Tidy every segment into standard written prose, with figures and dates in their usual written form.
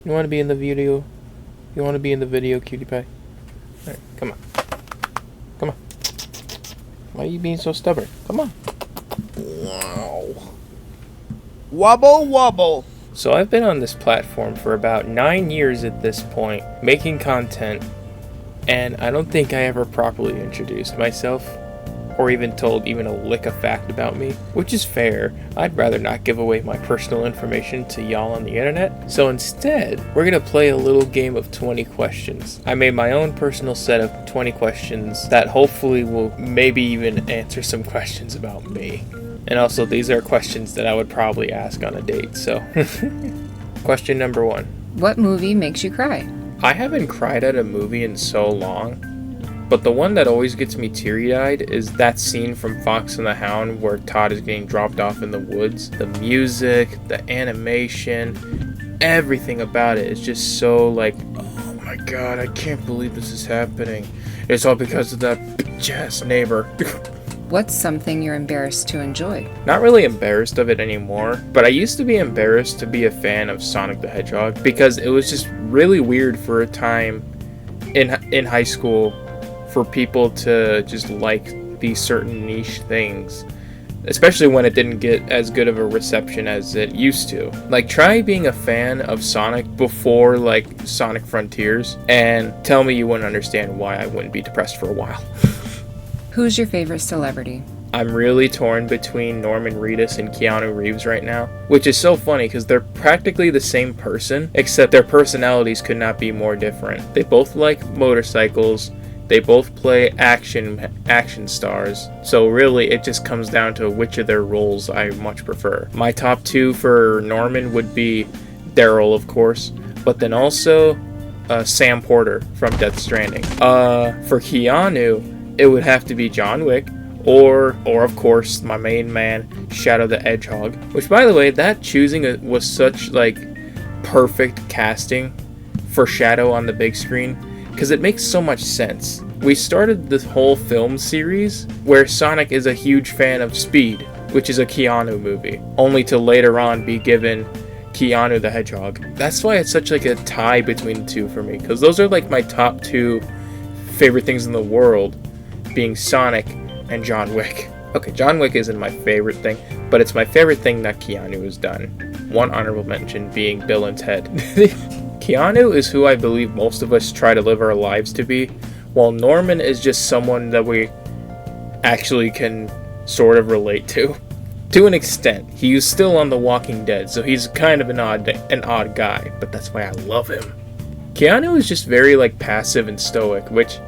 You want to be in the video? You want to be in the video, cutie pie? Alright, come on. Come on. Why are you being so stubborn? Come on. Wow. Wobble wobble. So I've been on this platform for about 9 years at this point, making content, and I don't think I ever properly introduced myself, or even told even a lick of fact about me, which is fair. I'd rather not give away my personal information to y'all on the internet. So instead, we're gonna play a little game of 20 questions. I made my own personal set of 20 questions that hopefully will maybe even answer some questions about me. And also, these are questions that I would probably ask on a date, so. Question number 1. What movie makes you cry? I haven't cried at a movie in so long, but the one that always gets me teary-eyed is that scene from Fox and the Hound where Todd is getting dropped off in the woods. The music, the animation, everything about it is just so like, oh my god, I can't believe this is happening. It's all because of that bitch-ass neighbor. What's something you're embarrassed to enjoy? Not really embarrassed of it anymore, but I used to be embarrassed to be a fan of Sonic the Hedgehog because it was just really weird for a time in high school for people to just like these certain niche things, especially when it didn't get as good of a reception as it used to. Like, try being a fan of Sonic before like Sonic Frontiers and tell me you wouldn't understand why I wouldn't be depressed for a while. Who's your favorite celebrity? I'm really torn between Norman Reedus and Keanu Reeves right now, which is so funny because they're practically the same person, except their personalities could not be more different. They both like motorcycles, they both play action stars, so really it just comes down to which of their roles I much prefer. My top 2 for Norman would be Daryl, of course, but then also Sam Porter from Death Stranding. For Keanu, it would have to be John Wick, or of course my main man, Shadow the Hedgehog. Which, by the way, that choosing was such like perfect casting for Shadow on the big screen, because it makes so much sense. We started this whole film series where Sonic is a huge fan of Speed, which is a Keanu movie, only to later on be given Keanu the Hedgehog. That's why it's such like a tie between the two for me, because those are like my top 2 favorite things in the world, being Sonic and John Wick. Okay, John Wick isn't my favorite thing, but it's my favorite thing that Keanu has done. One honorable mention being Bill and Ted. Keanu is who I believe most of us try to live our lives to be, while Norman is just someone that we actually can sort of relate to. To an extent. He is still on The Walking Dead, so he's kind of an odd guy, but that's why I love him. Keanu is just very like passive and stoic, which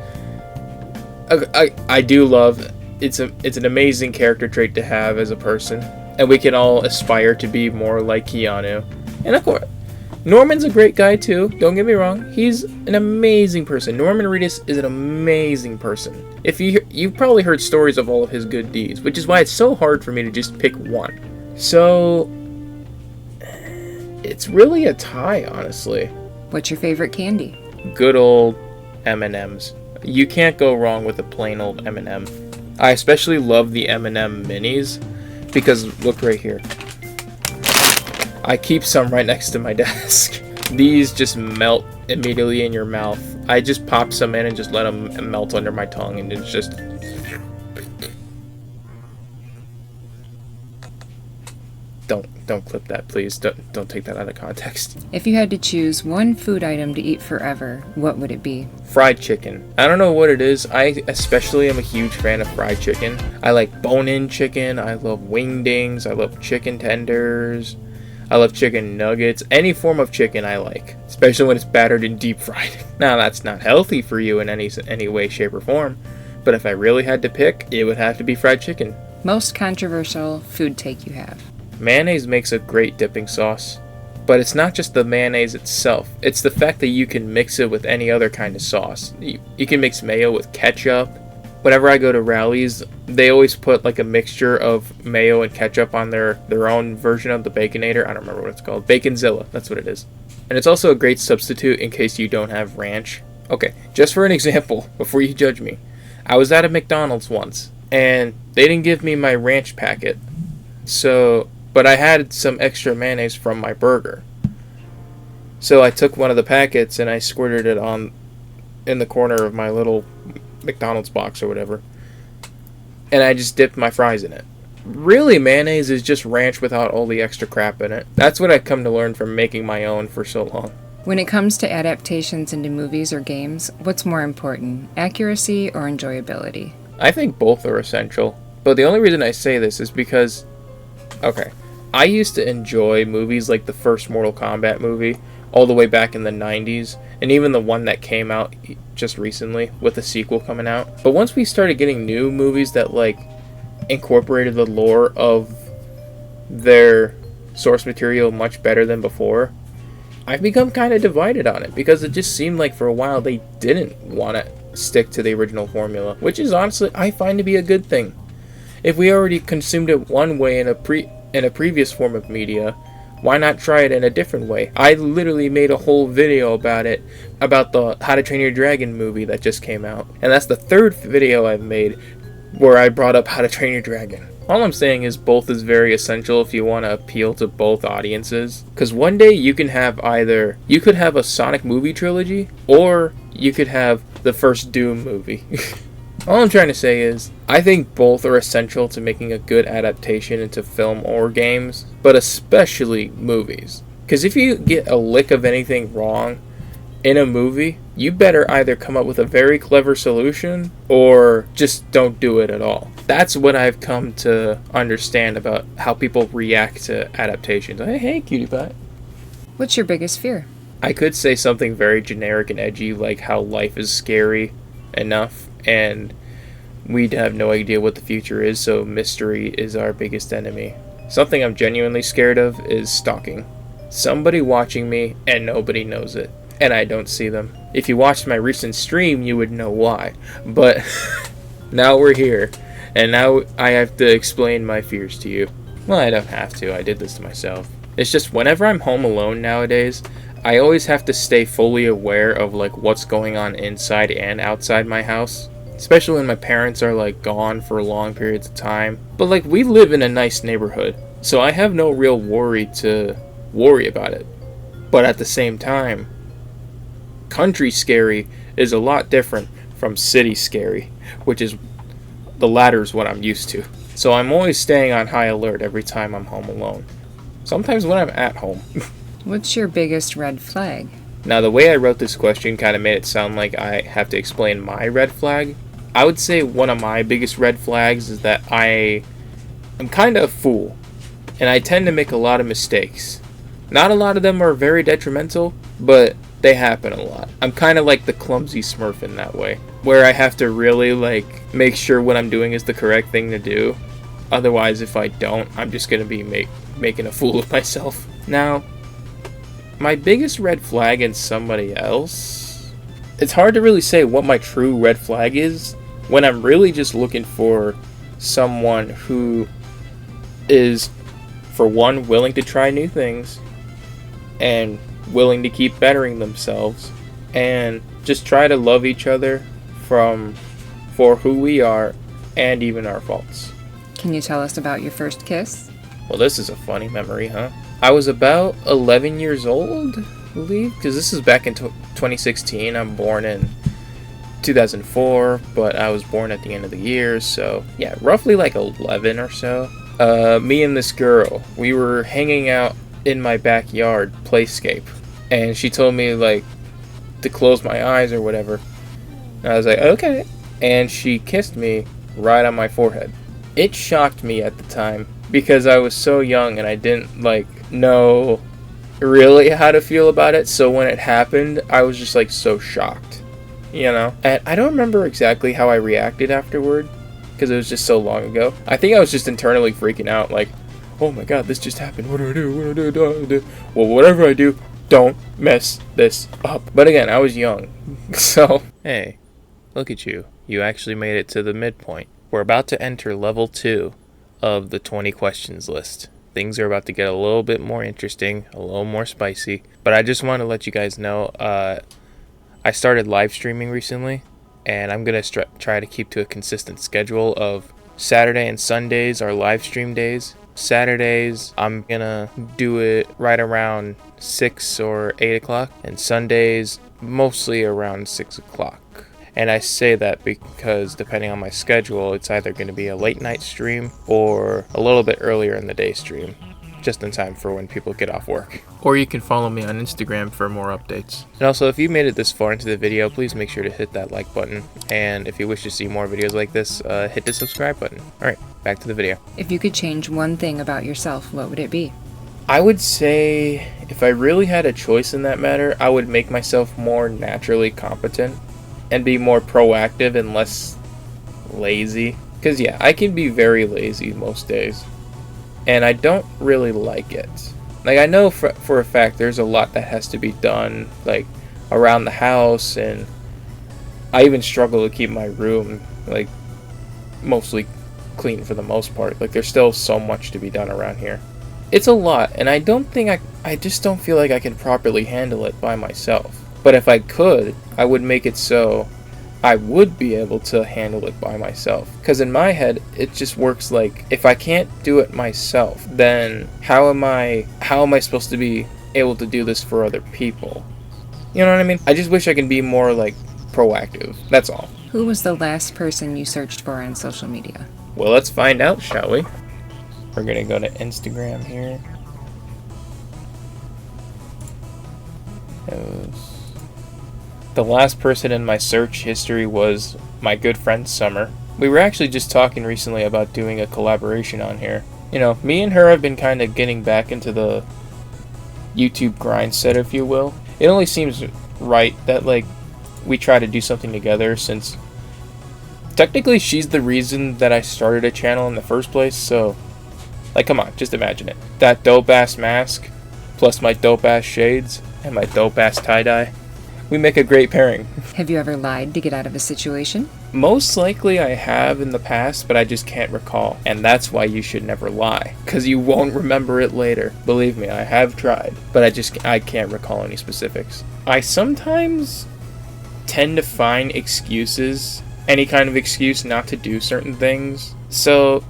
I do love. It's an amazing character trait to have as a person, and we can all aspire to be more like Keanu. And of course, Norman's a great guy too, don't get me wrong. He's an amazing person. Norman Reedus is an amazing person. If you've probably heard stories of all of his good deeds, which is why it's so hard for me to just pick one. So it's really a tie, honestly. What's your favorite candy? Good old M&Ms. You can't go wrong with a plain old M&M. I especially love the M&M minis because look right here. I keep some right next to my desk. These just melt immediately in your mouth. I just pop some in and just let them melt under my tongue, and it's just... Don't clip that, please. Don't take that out of context. If you had to choose one food item to eat forever, what would it be? Fried chicken. I don't know what it is. I especially am a huge fan of fried chicken. I like bone-in chicken. I love wingdings. I love chicken tenders. I love chicken nuggets. Any form of chicken I like, especially when it's battered and deep fried. Now, that's not healthy for you in any way, shape, or form, but if I really had to pick, it would have to be fried chicken. Most controversial food take you have? Mayonnaise makes a great dipping sauce, but it's not just the mayonnaise itself. It's the fact that you can mix it with any other kind of sauce. You can mix mayo with ketchup. Whenever I go to rallies, they always put like a mixture of mayo and ketchup on their own version of the Baconator. I don't remember what it's called. Baconzilla, that's what it is. And it's also a great substitute in case you don't have ranch. Okay, just for an example, before you judge me. I was at a McDonald's once, and they didn't give me my ranch packet. But I had some extra mayonnaise from my burger. So I took one of the packets and I squirted it on in the corner of my little McDonald's box or whatever. And I just dipped my fries in it. Really, mayonnaise is just ranch without all the extra crap in it. That's what I've come to learn from making my own for so long. When it comes to adaptations into movies or games, what's more important, accuracy or enjoyability? I think both are essential. But the only reason I say this is because, okay, I used to enjoy movies like the first Mortal Kombat movie, all the way back in the 90s, and even the one that came out just recently with the sequel coming out. But once we started getting new movies that like incorporated the lore of their source material much better than before, I've become kind of divided on it, because it just seemed like for a while they didn't want to stick to the original formula, which is honestly I find to be a good thing. If we already consumed it one way in a previous form of media, why not try it in a different way? I literally made a whole video about it, about the How to Train Your Dragon movie that just came out. And that's the third video I've made where I brought up How to Train Your Dragon. All I'm saying is both is very essential if you want to appeal to both audiences. Because one day you could have a Sonic movie trilogy, or you could have the first Doom movie. All I'm trying to say is, I think both are essential to making a good adaptation into film or games, but especially movies. Because if you get a lick of anything wrong in a movie, you better either come up with a very clever solution, or just don't do it at all. That's what I've come to understand about how people react to adaptations. Hey, cutie pie. What's your biggest fear? I could say something very generic and edgy, like how life is scary enough, and we'd have no idea what the future is, so mystery is our biggest enemy. Something I'm genuinely scared of is stalking. Somebody watching me and nobody knows it, and I don't see them. If you watched my recent stream, you would know why, but now we're here, and now I have to explain my fears to you. Well, I don't have to, I did this to myself. It's just whenever I'm home alone nowadays, I always have to stay fully aware of like what's going on inside and outside my house. Especially when my parents are like gone for long periods of time. But like we live in a nice neighborhood, so I have no real worry about it. But at the same time, country scary is a lot different from city scary, which is the latter is what I'm used to. So I'm always staying on high alert every time I'm home alone. Sometimes when I'm at home. What's your biggest red flag? Now, the way I wrote this question kind of made it sound like I have to explain my red flag. I would say one of my biggest red flags is that I am kind of a fool, and I tend to make a lot of mistakes. Not a lot of them are very detrimental, but they happen a lot. I'm kind of like the clumsy Smurf in that way, where I have to really like make sure what I'm doing is the correct thing to do. Otherwise, if I don't, I'm just going to be making a fool of myself. Now, my biggest red flag in somebody else, it's hard to really say what my true red flag is when I'm really just looking for someone who is, for one, willing to try new things and willing to keep bettering themselves and just try to love each other for who we are and even our faults. Can you tell us about your first kiss? Well, this is a funny memory, huh? I was about 11 years old, I believe, because this is back in 2016. I'm born in 2004, but I was born at the end of the year, so yeah, roughly like 11 or so. Me and this girl, we were hanging out in my backyard playscape, and she told me like to close my eyes or whatever. And I was like, okay, and she kissed me right on my forehead. It shocked me at the time because I was so young and I didn't like know really how to feel about it. So when it happened, I was just like so shocked, you know. And I don't remember exactly how I reacted afterward because it was just so long ago. I think I was just internally freaking out, like, oh my god, this just happened. What do I do? What do I do? Well, whatever I do, don't mess this up. But again, I was young, so hey, look at you. You actually made it to the midpoint. We're about to enter level 2 of the 20 questions list. Things are about to get a little bit more interesting, a little more spicy. But I just want to let you guys know, I started live streaming recently, and I'm going to try to keep to a consistent schedule of Saturday and Sundays are live stream days, Saturdays, I'm gonna do it right around 6 or 8 o'clock, and Sundays, mostly around 6 o'clock. And I say that because depending on my schedule, it's either going to be a late night stream or a little bit earlier in the day stream, just in time for when people get off work. Or you can follow me on Instagram for more updates. And also, if you made it this far into the video, please make sure to hit that like button. And if you wish to see more videos like this, hit the subscribe button. Alright, back to the video. If you could change one thing about yourself, what would it be? I would say, if I really had a choice in that matter, I would make myself more naturally competent and be more proactive and less lazy. Because yeah, I can be very lazy most days, and I don't really like it. Like, I know for a fact there's a lot that has to be done, like around the house, and I even struggle to keep my room like mostly clean for the most part. Like, there's still so much to be done around here. It's a lot, and I just don't feel like I can properly handle it by myself. But if I could, I would make it so I would be able to handle it by myself. Because in my head, it just works like, if I can't do it myself, then how am I supposed to be able to do this for other people? You know what I mean? I just wish I could be more, like, proactive. That's all. Who was the last person you searched for on social media? Well, let's find out, shall we? We're gonna go to Instagram here. The last person in my search history was my good friend Summer. We were actually just talking recently about doing a collaboration on here. You know, me and her have been kind of getting back into the YouTube grind set, if you will. It only seems right that, like, we try to do something together, since technically she's the reason that I started a channel in the first place. So, like, come on, just imagine it. That dope ass mask, plus my dope ass shades, and my dope ass tie-dye. We make a great pairing. Have you ever lied to get out of a situation? Most likely I have in the past, but I just can't recall. And that's why you should never lie, because you won't remember it later. Believe me, I have tried, but I can't recall any specifics. I sometimes tend to find excuses, any kind of excuse not to do certain things. So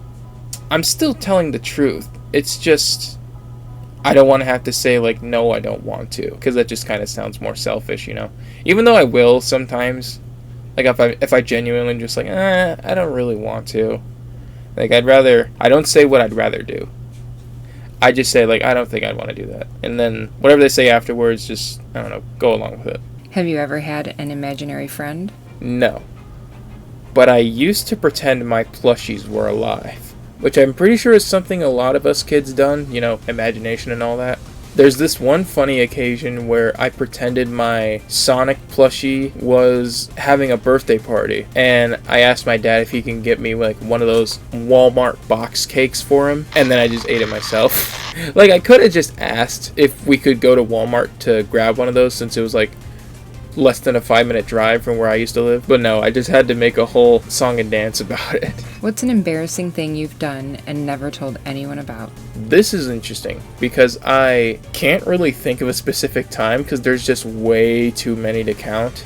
I'm still telling the truth. It's just, I don't want to have to say, like, no, I don't want to, because that just kind of sounds more selfish, you know? Even though I will sometimes, like, if I genuinely just, like, I don't really want to. Like, I don't say what I'd rather do. I just say, like, I don't think I'd want to do that. And then whatever they say afterwards, just, I don't know, go along with it. Have you ever had an imaginary friend? No. But I used to pretend my plushies were alive, which I'm pretty sure is something a lot of us kids done, you know, imagination and all that. There's this one funny occasion where I pretended my Sonic plushie was having a birthday party, and I asked my dad if he can get me, like, one of those Walmart box cakes for him, and then I just ate it myself. Like, I could have just asked if we could go to Walmart to grab one of those, since it was, like, less than a 5-minute drive from where I used to live. But no, I just had to make a whole song and dance about it. What's an embarrassing thing you've done and never told anyone about? This is interesting, because I can't really think of a specific time, because there's just way too many to count.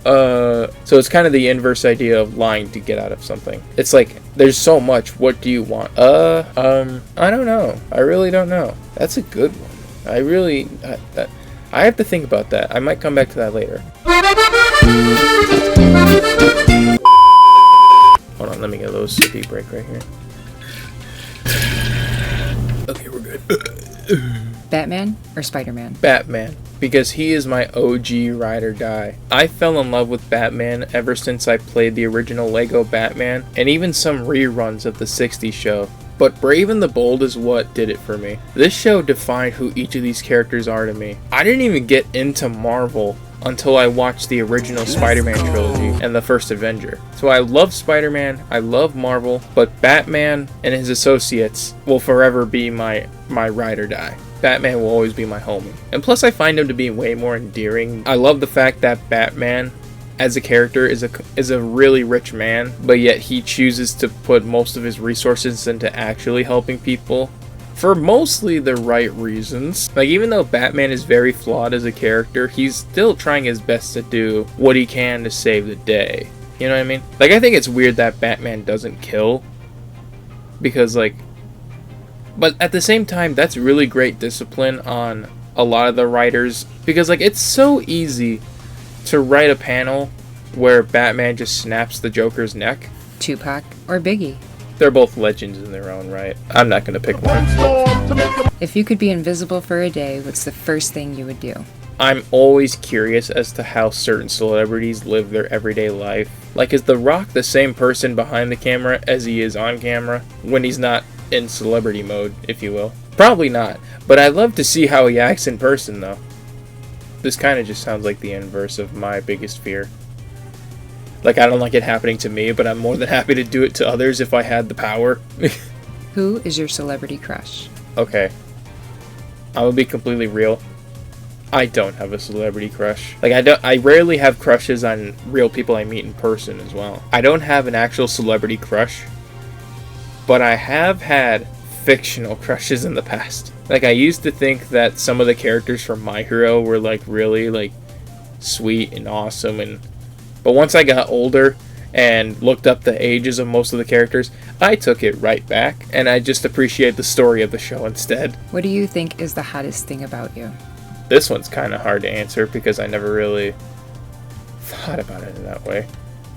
So it's kind of the inverse idea of lying to get out of something. It's like, there's so much, what do you want? I don't know. I really don't know. That's a good one. I have to think about that. I might come back to that later. Hold on, let me get a little sippy break right here. Okay, we're good. Batman or Spider-Man? Batman, because he is my OG ride or die. I fell in love with Batman ever since I played the original Lego Batman, and even some reruns of the 60s show. But Brave and the Bold is what did it for me. This show defined who each of these characters are to me. I didn't even get into Marvel until I watched the original Spider-Man trilogy and the first Avenger. So I love Spider-Man, I love Marvel, but Batman and his associates will forever be my ride or die. Batman will always be my homie. And plus I find him to be way more endearing. I love the fact that Batman as a character is a really rich man, but yet he chooses to put most of his resources into actually helping people for mostly the right reasons. Like, even though Batman is very flawed as a character, he's still trying his best to do what he can to save the day. You know what I mean? Like, I think it's weird that Batman doesn't kill, because, like, But at the same time, that's really great discipline on a lot of the writers, because like it's so easy to write a panel where Batman just snaps the Joker's neck. Tupac or Biggie? They're both legends in their own right. I'm not gonna pick one. If you could be invisible for a day, what's the first thing you would do? I'm always curious as to how certain celebrities live their everyday life. Like, is The Rock the same person behind the camera as he is on camera when he's not in celebrity mode, if you will? Probably not, but I'd love to see how he acts in person, though. This kind of just sounds like the inverse of my biggest fear. Like, I don't like it happening to me, but I'm more than happy to do it to others if I had the power. Who is your celebrity crush? Okay. I'm gonna be completely real. I don't have a celebrity crush. Like, I rarely have crushes on real people I meet in person as well. I don't have an actual celebrity crush, but I have had fictional crushes in the past. Like, I used to think that some of the characters from My Hero were like really like sweet and awesome, but once I got older and looked up the ages of most of the characters, I took it right back, and I just appreciate the story of the show instead. What do you think is the hottest thing about you? This one's kind of hard to answer because I never really thought about it in that way.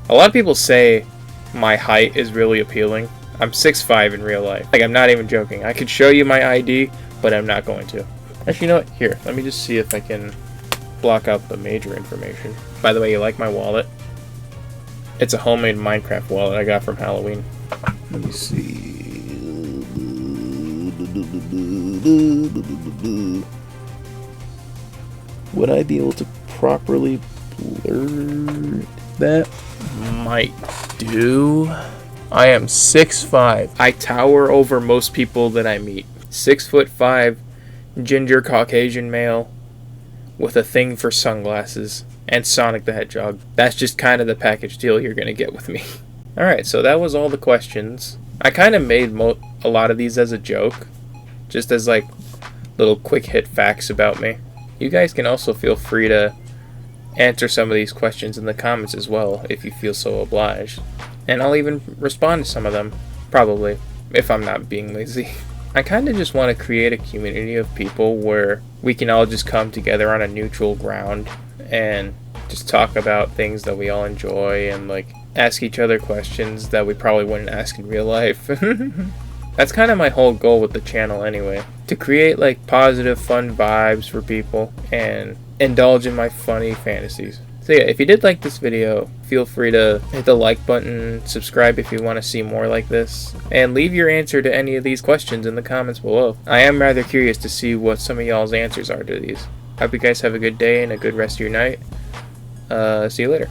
A lot of people say my height is really appealing. I'm 6'5" in real life. Like, I'm not even joking. I could show you my ID, but I'm not going to. Actually, you know what? Here, let me just see if I can block out the major information. By the way, you like my wallet? It's a homemade Minecraft wallet I got from Halloween. Let me see. Would I be able to properly blur that? Might do. I am 6'5". I tower over most people that I meet. 6'5", ginger Caucasian male with a thing for sunglasses and Sonic the Hedgehog. That's just kind of the package deal you're gonna get with me. Alright, so that was all the questions. I kind of made a lot of these as a joke, just as like little quick hit facts about me. You guys can also feel free to answer some of these questions in the comments as well, if you feel so obliged. And I'll even respond to some of them, probably, if I'm not being lazy. I kind of just want to create a community of people where we can all just come together on a neutral ground and just talk about things that we all enjoy and like ask each other questions that we probably wouldn't ask in real life. That's kind of my whole goal with the channel anyway. To create like positive, fun vibes for people and indulge in my funny fantasies. So yeah, if you did like this video, feel free to hit the like button, subscribe if you want to see more like this, and leave your answer to any of these questions in the comments below. I am rather curious to see what some of y'all's answers are to these. Hope you guys have a good day and a good rest of your night. See you later.